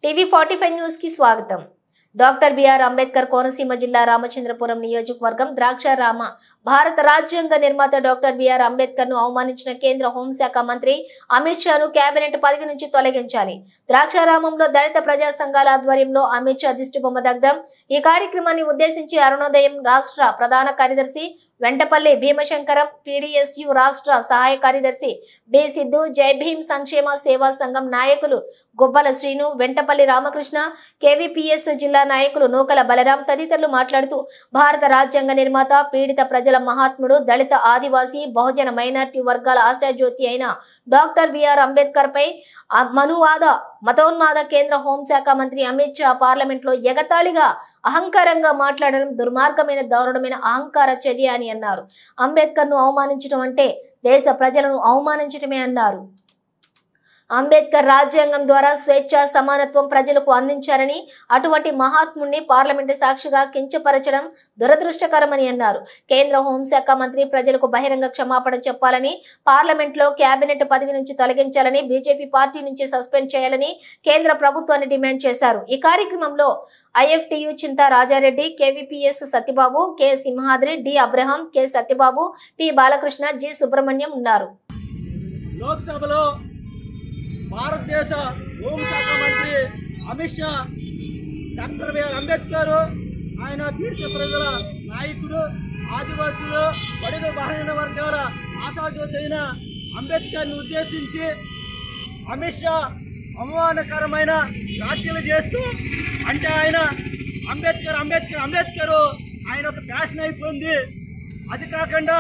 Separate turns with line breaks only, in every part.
టీవీ45 news కి స్వాగతం। Doctor BR Ambedkar Konaseema జిల్లా రామచంద్రపురం నియోజకవర్గం ద్రాక్షారామ భారత రాజ్యాంగ నిర్మాత డాక్టర్ బిఆర్ అంబేద్కర్ ను అవమానించిన కేంద్ర హోంశాఖ మంత్రి అమిత్ షాను కేబినెట్ పదవి నుంచి తొలగించాలి। ద్రాక్షారామంలో దళిత ప్రజా సంఘాల ఆధ్వర్యంలో అమిత్ షా దిష్టిబొమ్మ దగ్ధం। ఈ కార్యక్రమాన్ని ఉద్దేశించి అరుణోదయం రాష్ట్ర ప్రధాన కార్యదర్శి వెంటపల్లి భీమశంకరం, పీడీఎస్యు రాష్ట్ర సహాయ కార్యదర్శి బి సిద్ధు, జై భీమ్ సంక్షేమ సేవా సంఘం నాయకులు గుబ్బల శ్రీను, వెంటపల్లి రామకృష్ణ, కేవీపీఎస్ జిల్లా నాయకులు నూకల బలరాం తదితరులు మాట్లాడుతూ భారత రాజ్యాంగ నిర్మాత, పీడిత ప్రజల మహాత్ముడు, దళిత ఆదివాసీ బహుజన మైనార్టీ వర్గాల ఆశాజ్యోతి అయిన డాక్టర్ బిఆర్ అంబేద్కర్ పై మనువాద మతోన్మాద కేంద్ర హోంశాఖ మంత్రి అమిత్ షా పార్లమెంట్ లో ఎగతాళిగా అహంకారంగా మాట్లాడడం దుర్మార్గమైన దారుణమైన అహంకార చర్య అని అన్నారు। అంబేద్కర్ ను అవమానించడం అంటే దేశ ప్రజలను అవమానించడమే అన్నారు। అంబేద్కర్ రాజ్యాంగం ద్వారా స్వేచ్ఛ సమానత్వం ప్రజలకు అందించారని, అటువంటి మహాత్ముడిని పార్లమెంటు సాక్షిగా కించపరచడం దురదృష్టకరమని అన్నారు। కేంద్ర హోంశాఖ మంత్రి ప్రజలకు బహిరంగ క్షమాపణ చెప్పాలని, పార్లమెంట్ లో కేబినెట్ పదవి నుంచి తొలగించాలని, బీజేపీ పార్టీ నుంచి సస్పెండ్ చేయాలని కేంద్ర ప్రభుత్వాన్ని డిమాండ్ చేశారు। ఈ కార్యక్రమంలో IFTU Chinta Rajareddy, KVPS Satyababu, K Simhadri, D Abraham, K Satyababu, P Balakrishna, G Subrahmanyam ఉన్నారు।
లోక్సభలో భారతదేశ హోంశాఖ మంత్రి అమిత్ షా డాక్టర్ బిఆర్ అంబేద్కర్ ఆయన పీడిత ప్రజల నాయకుడు, ఆదివాసులు బడుగు బలహీన వర్గాల ఆశాజ్యోతి అయిన అంబేద్కర్ని ఉద్దేశించి అమిత్ షా అవమానకరమైన వ్యాఖ్యలు చేస్తూ, అంటే ఆయన అంబేద్కర్ ఆయన ఒక ఫ్యాషన్ అయిపోయింది, అది కాకుండా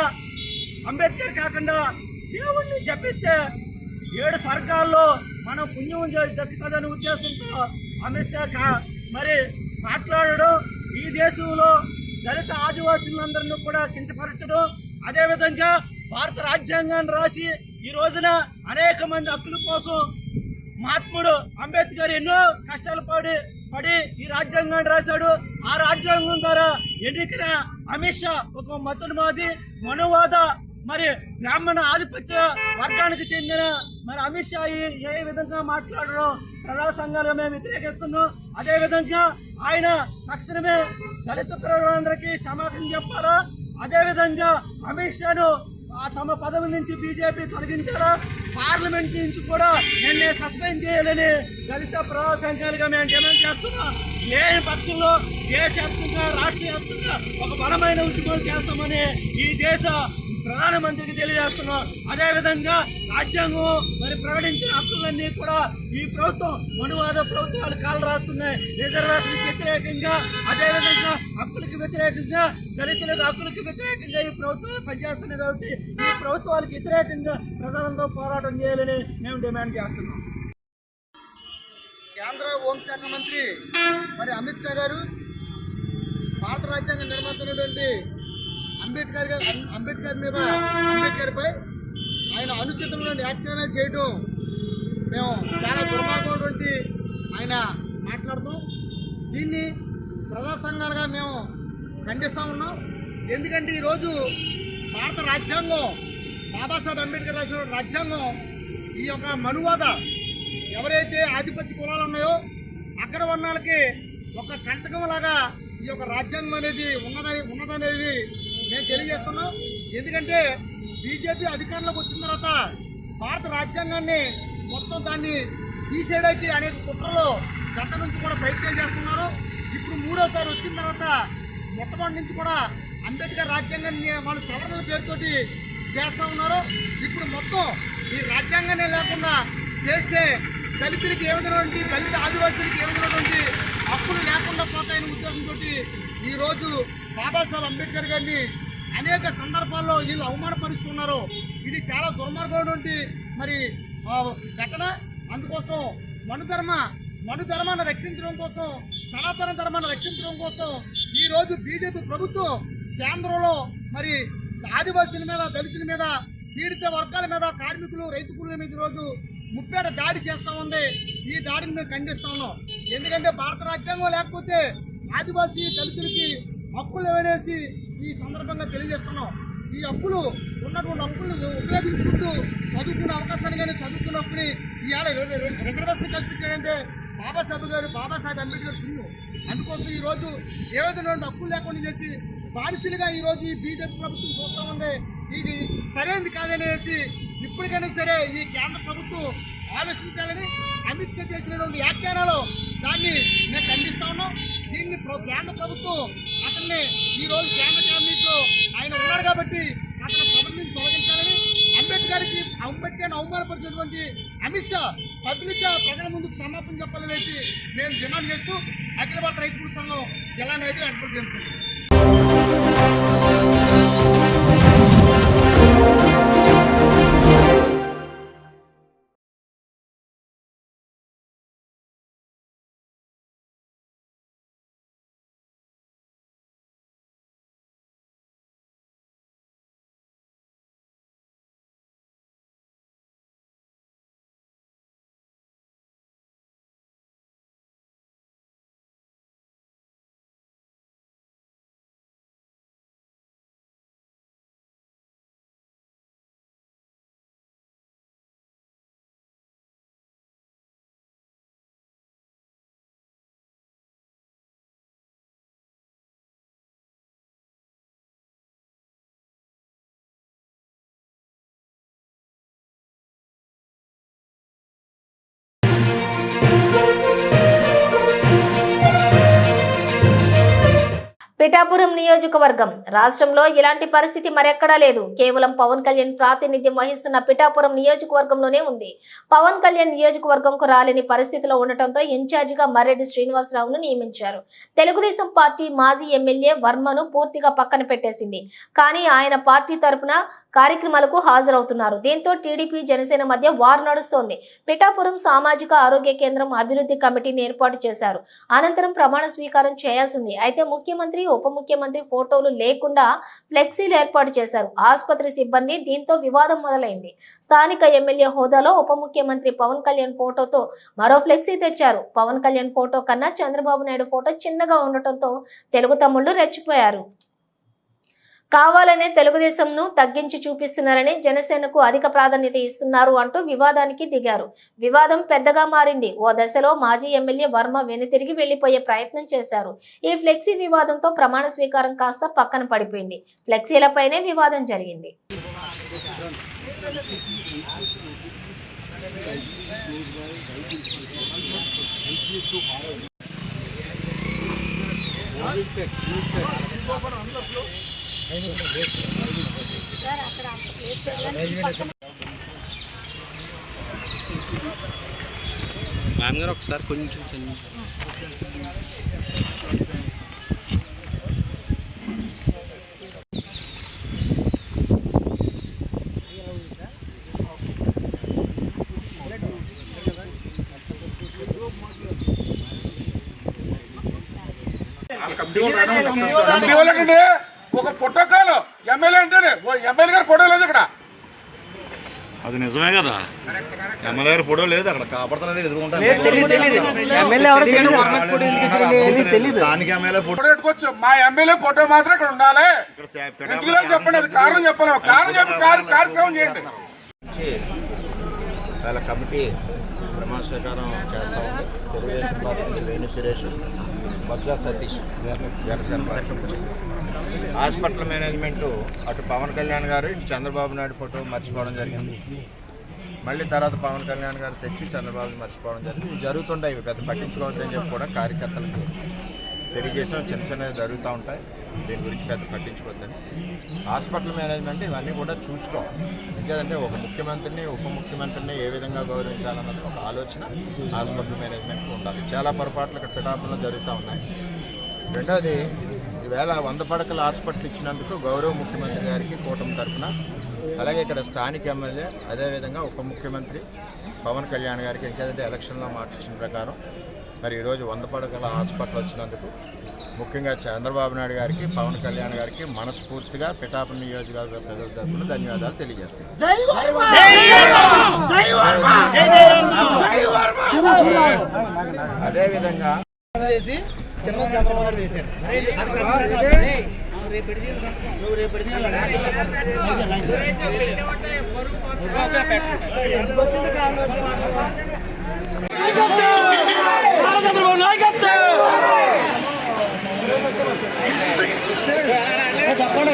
అంబేద్కర్ కాకుండా దేవుణ్ణి జపిస్తే 7 స్వర్గాల్లో మనం పుణ్యం దక్కుతుందనే ఉద్దేశంతో అమిత్ షా మరి మాట్లాడడం, ఈ దేశంలో దళిత ఆదివాసులందరినీ కూడా కించపరచడం, అదేవిధంగా భారత రాజ్యాంగాన్ని రాసి ఈ రోజున అనేక మంది హక్కుల కోసం మహాత్ముడు అంబేద్కర్ ఎన్నో కష్టాలు పడి ఈ రాజ్యాంగాన్ని రాశాడు। ఆ రాజ్యాంగం ద్వారా ఎన్నికైన అమిత్ షా ఒక మతోన్మాది మనువాద మరి బ్రాహ్మణ ఆధిపత్య వర్గానికి చెందిన మరి అమిత్ షా ఏ విధంగా మాట్లాడడం ప్రజా సంఘాలు మేము వ్యతిరేకిస్తున్నాం। అదేవిధంగా ఆయన తక్షణమే దళిత ప్రజలందరికీ క్షమాపణ చెప్పాలా, అదేవిధంగా అమిత్ షాను తమ పదవి నుంచి బీజేపీ తొలగించాలా, పార్లమెంట్ నుంచి కూడా నిన్నే సస్పెండ్ చేయాలని దళిత ప్రజా సంఘాలుగా మేము డిమాండ్ చేస్తున్నాం। లేని పక్షంలో దేశవ్యాప్తంగా రాష్ట్ర వ్యాప్తంగా ఒక బలమైన ఉద్యమం చేస్తామని ఈ దేశ ప్రధానమంత్రికి తెలియజేస్తున్నాం। అదేవిధంగా రాజ్యాంగం మరి ప్రకటించిన హక్కులన్నీ కూడా ఈ ప్రభుత్వం మనువాద ప్రభుత్వాలు కాలు రాస్తున్నాయి। రిజర్వేషన్కి వ్యతిరేకంగా, అదేవిధంగా హక్కులకి వ్యతిరేకంగా, దళితులకు హక్కులకి వ్యతిరేకంగా ఈ ప్రభుత్వాలు పనిచేస్తున్నాయి। కాబట్టి ఈ ప్రభుత్వాలకు వ్యతిరేకంగా ప్రజలంతో పోరాటం చేయాలని మేము డిమాండ్ చేస్తున్నాం।
కేంద్ర హోంశాఖ మంత్రి మరి అమిత్ షా గారు భారత రాజ్యాంగ నిర్మాతైనటువంటి అంబేద్కర్పై ఆయన అనుచితమైన వ్యాఖ్యానాలు చేయడం మేము చాలా దుర్మార్గమైనటువంటి ఆయన మాట్లాడుతాం। దీన్ని ప్రజా సంఘాలుగా మేము ఖండిస్తూ ఉన్నాం। ఎందుకంటే ఈరోజు భారత రాజ్యాంగం, బాబాసాహెబ్ అంబేద్కర్ రాసిన రాజ్యాంగం ఈ యొక్క మనువాద ఎవరైతే ఆధిపత్య కులాలు ఉన్నాయో అగ్రవర్ణాలకి ఒక కంటకంలాగా ఈ యొక్క రాజ్యాంగం అనేది ఉన్నదనేది మేము తెలియజేస్తున్నాం। ఎందుకంటే బీజేపీ అధికారంలోకి వచ్చిన తర్వాత భారత రాజ్యాంగాన్ని మొత్తం దాన్ని తీసేయడానికి అనేక కుట్రలు గత నుంచి కూడా ప్రయత్నం చేస్తున్నారు। ఇప్పుడు 3వసారి వచ్చిన తర్వాత మొట్టమొదటి నుంచి కూడా అంబేద్కర్ రాజ్యాంగాన్ని వాళ్ళు సవరణల పేరుతోటి చేస్తూ ఉన్నారు। ఇప్పుడు మొత్తం ఈ రాజ్యాంగాన్ని లేకుండా చేస్తే దళితులకి ఏ విధమైనటువంటి, దళిత ఆదివాసులకి ఏ విధమైనటువంటి హక్కులు లేకుండా పోతాయనే ఉద్దేశంతో ఈరోజు బాబాసాహెబ్ అంబేద్కర్ గారిని అనేక సందర్భాల్లో వీళ్ళు అవమానపరుస్తున్నారు। ఇది చాలా దుర్మార్గమైనటువంటి మరి ఘటన। అందుకోసం మనుధర్మాన్ని రక్షించడం కోసం, సనాతన ధర్మాన్ని రక్షించడం కోసం ఈరోజు బీజేపీ ప్రభుత్వం కేంద్రంలో మరి ఆదివాసుల మీద, దళితుల మీద, పీడిత వర్గాల మీద, కార్మికులు, రైతు కూలీల మీద ఈరోజు ముప్పేట దాడి చేస్తూ ఉంది। ఈ దాడిని మేము ఖండిస్తా ఉన్నాం। ఎందుకంటే భారత రాజ్యాంగం లేకపోతే ఆదివాసీ దళితులకి హక్కులు ఏమనేసి ఈ సందర్భంగా తెలియజేస్తున్నాం। ఈ హక్కులు ఉన్నటువంటి హక్కులను ఉపయోగించుకుంటూ చదువుకునే అవకాశాన్ని కానీ, చదువుకున్న హక్కుని ఇవాళ రిజర్వేషన్ కల్పించాడంటే బాబాసాహెబ్ అంబేద్కర్ పుణ్యం. అందుకోసం ఈరోజు ఏ విధమైన హక్కులు లేకుండా చేసి బానిసలుగా ఈరోజు ఈ బీజేపీ ప్రభుత్వం చూస్తూ ఉంది. ఇది సరైనది కాదనేసి ఇప్పటికైనా సరే ఈ కేంద్ర ప్రభుత్వం ఆలోచించాలని అమిత్ షా చేసినటువంటి వ్యాఖ్యానాలు దాన్ని మేము ఖండిస్తా ఉన్నాం. దీన్ని కేంద్ర ప్రభుత్వం అతన్ని ఈరోజు కేంద్ర క్యాబినెట్లో ఆయన ఉన్నాడు కాబట్టి అతను పదవి నుంచి తొలగించాలని అంబేద్కర్ని అవమానపరిచినటువంటి అమిత్ షా పబ్లిక్గా ప్రజల ముందుకు క్షమాపణ చెప్పాలనేసి మేము డిమాండ్ చేస్తూ అఖిల భారత రైతు సంఘం జిల్లా నాయకులు ఏర్పాటు చేస్తున్నాం.
పిఠాపురం నియోజకవర్గం రాష్ట్రంలో ఇలాంటి పరిస్థితి మరెక్కడా లేదు. కేవలం పవన్ కళ్యాణ్ ప్రాతినిధ్యం వహిస్తున్న పిఠాపురం నియోజకవర్గంలోనే ఉంది. పవన్ కళ్యాణ్ నియోజకవర్గంకు రాలేని పరిస్థితిలో ఉండటంతో ఇన్ఛార్జిగా మర్రెడ్డి శ్రీనివాసరావును నియమించారు. తెలుగుదేశం పార్టీ మాజీ ఎమ్మెల్యే వర్మను పూర్తిగా పక్కన పెట్టేసింది. కానీ ఆయన పార్టీ తరపున కార్యక్రమాలకు హాజరవుతున్నారు. దీంతో టీడీపీ జనసేన మధ్య వార్ నడుస్తోంది. పిఠాపురం సామాజిక ఆరోగ్య కేంద్రం అభివృద్ధి కమిటీని ఏర్పాటు చేశారు. అనంతరం ప్రమాణ స్వీకారం చేయాల్సింది. అయితే ముఖ్యమంత్రి ఉప ముఖ్యమంత్రి ఫోటోలు లేకుండా ఫ్లెక్సీలు ఏర్పాటు చేశారు ఆసుపత్రి సిబ్బంది. దీంతో వివాదం మొదలైంది. స్థానిక ఎమ్మెల్యే హోదాలో ఉప ముఖ్యమంత్రి పవన్ కళ్యాణ్ ఫోటోతో మరో ఫ్లెక్సీ తెచ్చారు. పవన్ కళ్యాణ్ ఫోటో కన్నా చంద్రబాబు నాయుడు ఫోటో చిన్నగా ఉండటంతో తెలుగు తమ్ముళ్లు రెచ్చిపోయారు. కావాలనే తెలుగుదేశంను తగ్గించి చూపిస్తున్నారని, జనసేనకు అధిక ప్రాధాన్యత ఇస్తున్నారు అంటూ వివాదానికి దిగారు. వివాదం పెద్దగా మారింది. ఓ దశలో మాజీ ఎమ్మెల్యే వర్మ వెనుతిరిగి వెళ్లిపోయే ప్రయత్నం చేశారు. ఈ ఫ్లెక్సీ వివాదంతో ప్రమాణ స్వీకారం కాస్త పక్కన పడిపోయింది. ఫ్లెక్సీలపైనే వివాదం జరిగింది.
మ్యామ్ గారు ఒకసారి కొంచెం
ఒక పుట్టకాలు ఎమ్మెల్యే అంటేనే ఎమ్మెల్యే గారు ఫోటో లేదు ఇక్కడ.
అది నిజమే కదా, ఎమ్మెల్యే గారి ఫోటో లేదు అక్కడ, కాపాడుతున్నది దానికి ఎమ్మెల్యే ఫోటో
పెట్టుకోవచ్చు. మా ఎమ్మెల్యే ఫోటో మాత్రం ఇక్కడ ఉండాలి. ఎందుకులో చెప్పండి, అది కారణం చెప్పాలి. కారణం చెప్పి కార్యక్రమం చేయండి.
చాలా కమిటీ ప్రమాణ స్వీకారం చేస్తా ఉంది. తెలుగుదేశం పార్టీ నుంచి Venu Suresh, Bojja Satish, Janasena party. Hospital management అటు పవన్ కళ్యాణ్ గారు ఇటు చంద్రబాబు నాయుడు ఫోటో మర్చిపోవడం జరిగింది. మళ్ళీ తర్వాత పవన్ కళ్యాణ్ గారు తెచ్చి చంద్రబాబుని మర్చిపోవడం జరిగింది. ఇవి జరుగుతుంటాయి, ఇవి పెద్ద పట్టించుకోవద్దని చెప్పి కూడా కార్యకర్తలకు తెలియజేసాం. చిన్న చిన్నవి జరుగుతూ ఉంటాయి, దీని గురించి పెద్ద పట్టించుకోవద్దని. హాస్పిటల్ మేనేజ్మెంట్ ఇవన్నీ కూడా చూసుకోవాలి. ఎందుకంటే ఒక ముఖ్యమంత్రిని ఉప ముఖ్యమంత్రిని ఏ విధంగా గౌరవించాలన్నది ఒక ఆలోచన హాస్పిటల్ మేనేజ్మెంట్కి ఉండాలి. చాలా పొరపాట్లు ఇక్కడ పిఠాపురంలో జరుగుతూ ఉన్నాయి. రెండోది, ఈవేళ 100 పడకల హాస్పిటల్ ఇచ్చినందుకు గౌరవ ముఖ్యమంత్రి గారికి కూటమి తరఫున, అలాగే ఇక్కడ స్థానిక ఎమ్మెల్యే అదేవిధంగా ఉప ముఖ్యమంత్రి పవన్ కళ్యాణ్ గారికి ఎందుకంటే ఎలక్షన్లో మార్చిన ప్రకారం మరి ఈరోజు 100 పడకల హాస్పిటల్ వచ్చినందుకు ముఖ్యంగా చంద్రబాబు నాయుడు గారికి పవన్ కళ్యాణ్ గారికి మనస్ఫూర్తిగా పిఠాపురం నియోజకవర్గ ప్రజల తరఫున ధన్యవాదాలు తెలియజేస్తాయి. అదేవిధంగా చిన్న చంద్రబాబు తీశారు.
చెప్పండి